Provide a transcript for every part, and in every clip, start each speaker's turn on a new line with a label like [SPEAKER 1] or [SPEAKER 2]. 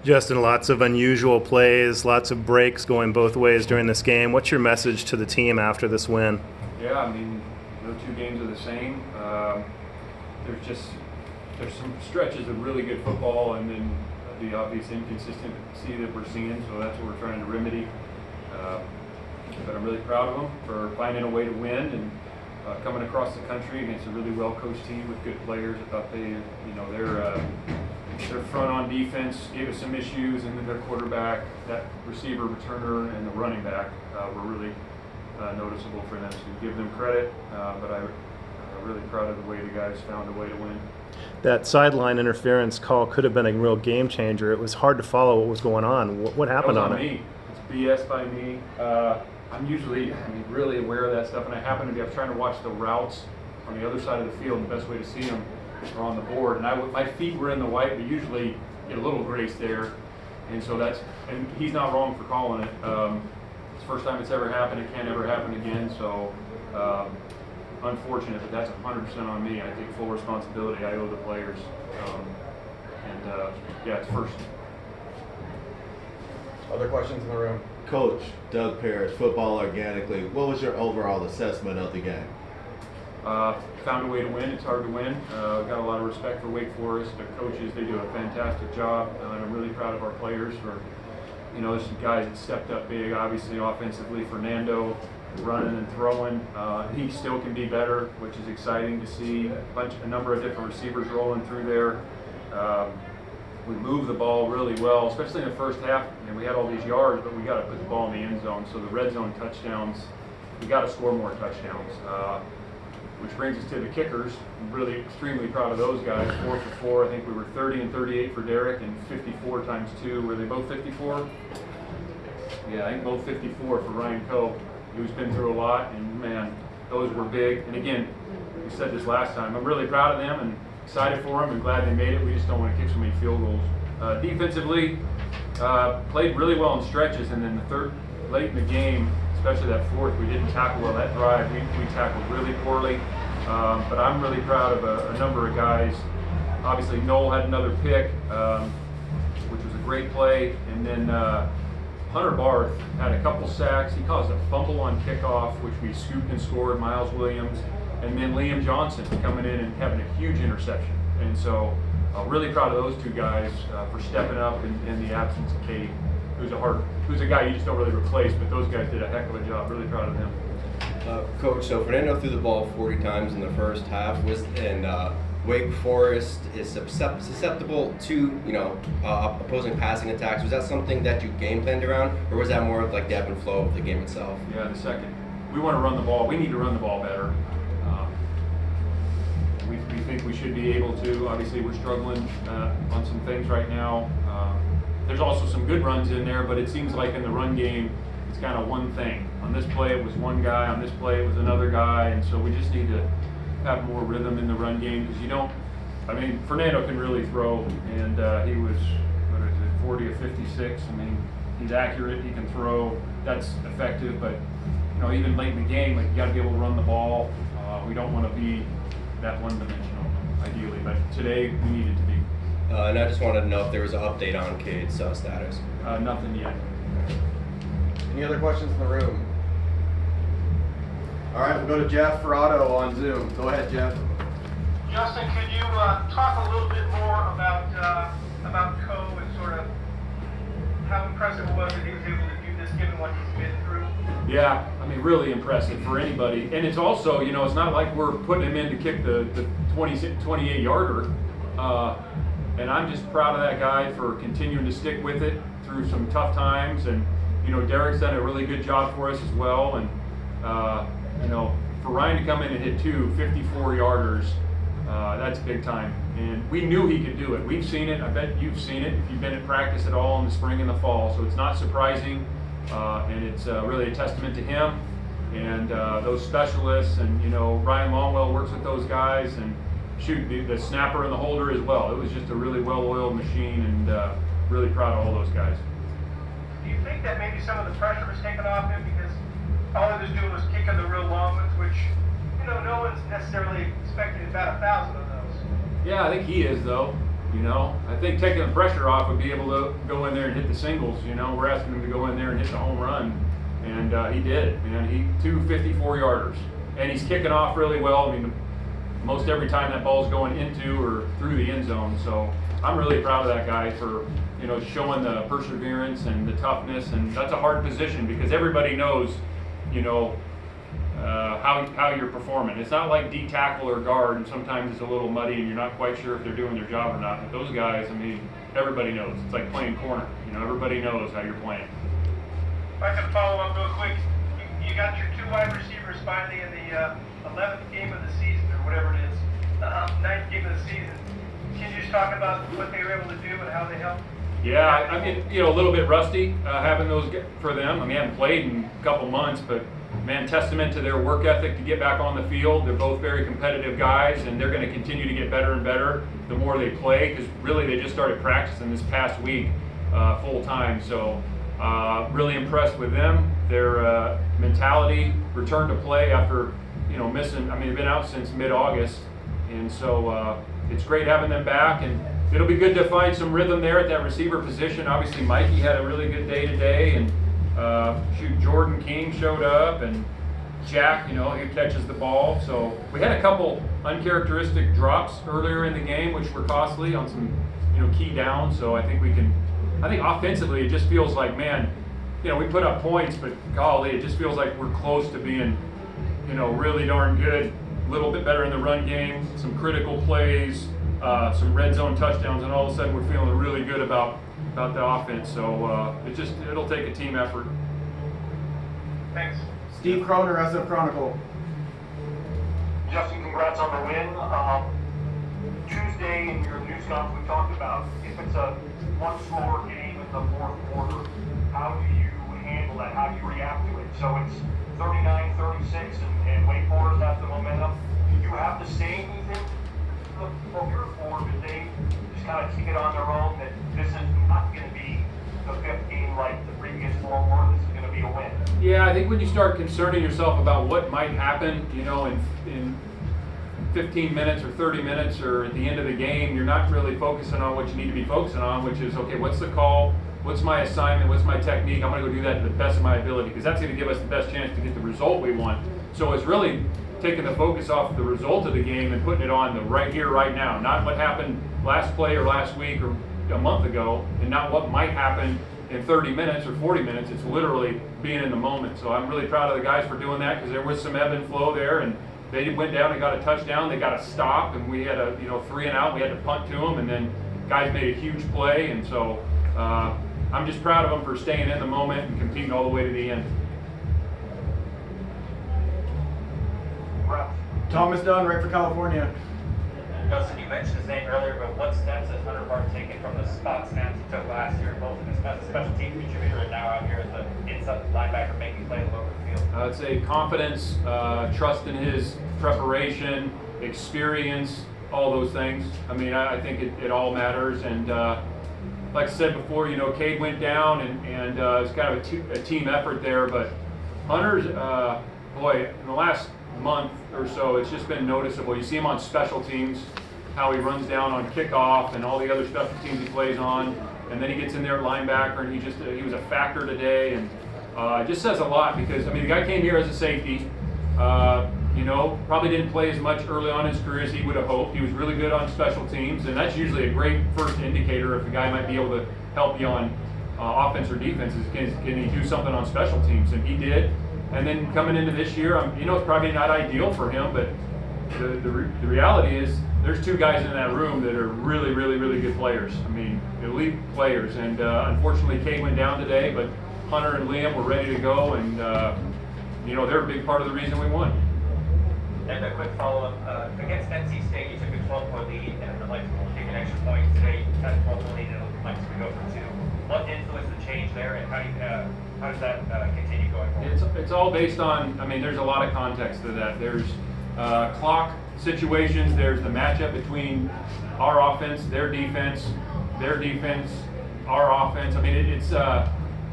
[SPEAKER 1] Justin, lots of unusual plays, lots of breaks going both ways during this game. What's your message to the team after this win?
[SPEAKER 2] Yeah, I mean, no two games are the same. There's some stretches of really good football, and then the obvious inconsistency that we're seeing. So that's what we're trying to remedy. But I'm really proud of them for finding a way to win and coming across the country against a really well-coached team with good players. I thought their front on defense gave us some issues, and then their quarterback, that receiver returner, and the running back were really noticeable for them. So give them credit, but I'm really proud of the way the guys found a way to win.
[SPEAKER 1] That sideline interference call could have been a real game changer. It was hard to follow what was going on. What happened
[SPEAKER 2] on
[SPEAKER 1] it?
[SPEAKER 2] Me. It's BS by me. I'm usually really aware of that stuff, and I was trying to watch the routes on the other side of the field, and the best way to see them are on the board. And my feet were in the white, but usually get a little grace there. And so and he's not wrong for calling it. It's the first time it's ever happened. It can't ever happen again. So unfortunate, but that's 100% on me. I take full responsibility. I owe the players. It's first.
[SPEAKER 3] Other questions in the room?
[SPEAKER 4] Coach Doug Parrish, Football Organically. What was your overall assessment of the game?
[SPEAKER 2] Found a way to win. It's hard to win. Got a lot of respect for Wake Forest. Their coaches, they do a fantastic job. And I'm really proud of our players for, there's some guys that stepped up big, obviously offensively. Fernando running and throwing. He still can be better, which is exciting to see. A number of different receivers rolling through there. We moved the ball really well, especially in the first half. We had all these yards, but we got to put the ball in the end zone. So the red zone touchdowns, we got to score more touchdowns. Which brings us to the kickers. I'm really extremely proud of those guys. 4 for 4. I think we were 30 and 38 for Derek, and 54 times 2. Were they both 54? Yeah, I think both 54 for Ryan Coe, who's been through a lot. And man, those were big. And again, we said this last time. I'm really proud of them and excited for them and glad they made it. We just don't want to kick so many field goals. Defensively, played really well in stretches, and then late in the game, especially that fourth, we didn't tackle well. That drive, we tackled really poorly. But I'm really proud of a number of guys. Obviously, Noel had another pick, which was a great play. And then Hunter Barth had a couple sacks. He caused a fumble on kickoff, which we scooped and scored. Miles Williams. And then Liam Johnson coming in and having a huge interception. And so really proud of those two guys for stepping up in the absence of Cade, who's a guy you just don't really replace, but those guys did a heck of a job. Really proud of them.
[SPEAKER 3] Coach, so Fernando threw the ball 40 times in the first half, and Wake Forest is susceptible to opposing passing attacks. Was that something that you game planned around, or was that more of like the ebb and flow of the game itself?
[SPEAKER 2] Yeah, the second. We want to run the ball. We need to run the ball better. We think we should be able to. Obviously, we're struggling on some things right now. There's also some good runs in there, but it seems like in the run game, it's kind of one thing. On this play, it was one guy. On this play, it was another guy. And so we just need to have more rhythm in the run game because Fernando can really throw, and he was, 40 or 56. He's accurate. He can throw. That's effective. But, even late in the game, you got to be able to run the ball. We don't want to be that one-dimensional, ideally. But today, we needed to be.
[SPEAKER 3] And I just wanted to know if there was an update on Cade's status.
[SPEAKER 2] Nothing yet.
[SPEAKER 3] Any other questions in the room?
[SPEAKER 5] All right, we'll go to Jeff Ferrato on Zoom. Go ahead, Jeff.
[SPEAKER 6] Justin, could you talk a little bit more about Coe and sort of how impressive it was that he was able to do this given what he's been through?
[SPEAKER 2] Yeah, really impressive for anybody. And it's also, it's not like we're putting him in to kick the 28-yarder. And I'm just proud of that guy for continuing to stick with it through some tough times. And, Derek's done a really good job for us as well. And, for Ryan to come in and hit 2 54-yarders, that's big time. And we knew he could do it. We've seen it. I bet you've seen it if you've been at practice at all in the spring and the fall. So it's not surprising. And it's really a testament to him and those specialists. And, Ryan Longwell works with those guys. And the snapper and the holder as well. It was just a really well-oiled machine, and really proud of all those guys.
[SPEAKER 6] Do you think that maybe some of the pressure was taken off him because all he was doing was kicking the real long ones, which, no one's necessarily expecting about 1,000 of those?
[SPEAKER 2] Yeah, I think he is, though. You know, I think taking the pressure off would be able to go in there and hit the singles. You know, we're asking him to go in there and hit the home run, and he did. Man, he 254-yarders, and he's kicking off really well. I mean, most every time that ball's going into or through the end zone. So I'm really proud of that guy for, you know, showing the perseverance and the toughness, and that's a hard position because everybody knows, you know, how you're performing. It's not like D tackle or guard, and sometimes it's a little muddy and you're not quite sure if they're doing their job or not. But those guys, I mean, everybody knows. It's like playing corner. You know, everybody knows how you're playing.
[SPEAKER 6] If I can follow up real quick, you got your 2 wide receivers finally in the 11th game of the season, or whatever it is, 9th game of the season. Can you just talk about what they were able to do and how they helped?
[SPEAKER 2] Yeah, I mean, you know, a little bit rusty having those for them. I mean, I haven't played in a couple months, but man, testament to their work ethic to get back on the field. They're both very competitive guys, and they're going to continue to get better and better the more they play, because really they just started practicing this past week full time. So really impressed with them. Their mentality, return to play after, you know, missing. I mean, they've been out since mid-August, and so it's great having them back. And it'll be good to find some rhythm there at that receiver position. Obviously, Mikey had a really good day today, and Jordan King showed up, and Jack, you know, he catches the ball. So we had a couple uncharacteristic drops earlier in the game, which were costly on some, you know, key downs. So I think offensively, it just feels like, man, you know, we put up points, but golly, it just feels like we're close to being, you know, really darn good. A little bit better in the run game, some critical plays, some red zone touchdowns, and all of a sudden we're feeling really good about the offense. So it'll take a team effort.
[SPEAKER 6] Thanks.
[SPEAKER 5] Steve Croner, SF Chronicle.
[SPEAKER 6] Justin, congrats on the win. Tuesday in your news conference, we talked about if it's a one score game in the fourth quarter, how do you handle that? How do you react to it? So it's 39-36 and Wake Forest has the momentum. Do you have to say anything from your forward? Did they just kind of keep it on their own that this is not going to be the 5th game like the previous 4 were? This is going to be a win?
[SPEAKER 2] Yeah, I think when you start concerning yourself about what might happen, you know, in 15 minutes or 30 minutes or at the end of the game, you're not really focusing on what you need to be focusing on, which is, okay, what's the call? What's my assignment? What's my technique? I'm going to go do that to the best of my ability, because that's going to give us the best chance to get the result we want. So it's really taking the focus off the result of the game and putting it on the right here, right now, not what happened last play or last week or a month ago, and not what might happen in 30 minutes or 40 minutes. It's literally being in the moment. So I'm really proud of the guys for doing that, because there was some ebb and flow there, and they went down and got a touchdown. They got a stop, and we had a 3 and out. We had to punt to them, and then guys made a huge play, and so I'm just proud of them for staying in the moment and competing all the way to the end.
[SPEAKER 5] Thomas Dunn, right for California.
[SPEAKER 7] Justin, you mentioned his name earlier, but what steps has Hunter Bart taken from the spot snaps he took last year, both as a special team contributor and now out here as the inside linebacker making plays all over the field?
[SPEAKER 2] I'd say confidence, trust in his preparation, experience, all those things. I mean, I think it all matters. And like I said before, you know, Cade went down, and it's kind of a team effort there. But Hunter's, boy, in the last month or so, it's just been noticeable. You see him on special teams, how he runs down on kickoff and all the other special teams he plays on, and then he gets in there at linebacker, and he was a factor today, and it just says a lot, because I mean, the guy came here as a safety, you know, probably didn't play as much early on in his career as he would have hoped. He was really good on special teams, and that's usually a great first indicator if a guy might be able to help you on offense or defense. Can he do something on special teams? And he did. And then coming into this year, you know, it's probably not ideal for him, but the reality is there's 2 guys in that room that are really, really, really good players. I mean, elite players. And unfortunately, Cade went down today, but Hunter and Liam were ready to go, and you know, they're a big part of the reason we won.
[SPEAKER 7] And a quick follow-up. Against NC State, you took a 12-point lead and would like to take an extra point. Today, you had a 12-point lead and it looked like to go for 2. What influenced the change there, and how does that continue going forward?
[SPEAKER 2] It's all based on, I mean, there's a lot of context to that. There's clock situations, there's the matchup between our offense, their defense, our offense. I mean, it's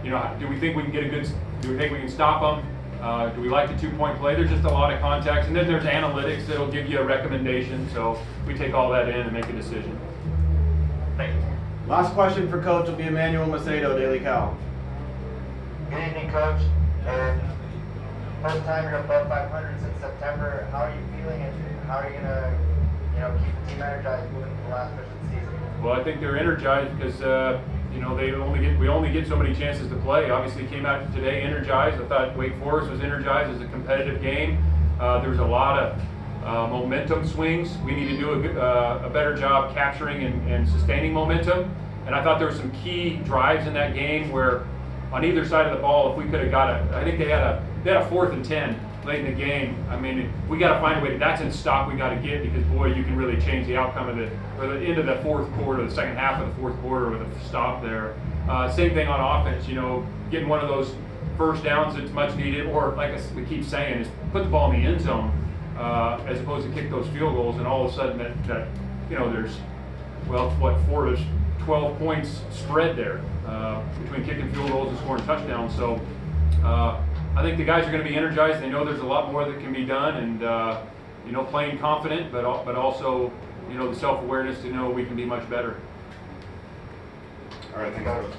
[SPEAKER 2] you know, do we think we can stop them? Do we like the 2-point play? There's just a lot of context. And then there's analytics that'll give you a recommendation. So we take all that in and make a decision.
[SPEAKER 5] Last question for Coach will be Emmanuel Macedo, Daily Cal.
[SPEAKER 8] Good evening, Coach. And first time you're above 500 since September. How are you feeling, and how are you gonna, keep the team energized moving to the last push of the season?
[SPEAKER 2] Well, I think they're energized because we only get so many chances to play. Obviously, came out today energized. I thought Wake Forest was energized as a competitive game. There was a lot of momentum swings. We need to do a better job capturing and sustaining momentum. And I thought there were some key drives in that game where, on either side of the ball, if we could have got I think they had a 4th and 10 late in the game. I mean, we got to find a way. That's in stock we got to get, because boy, you can really change the outcome of the end of the fourth quarter, the second half of the fourth quarter with a stop there. Same thing on offense. Getting one of those first downs that's much needed, or like we keep saying, is put the ball in the end zone as opposed to kick those field goals. And all of a sudden that there's 4 to 12 points spread there between kicking field goals and scoring touchdowns. So I think the guys are going to be energized. They know there's a lot more that can be done, and playing confident, but also the self-awareness to know we can be much better.
[SPEAKER 4] All right, thanks, Coach.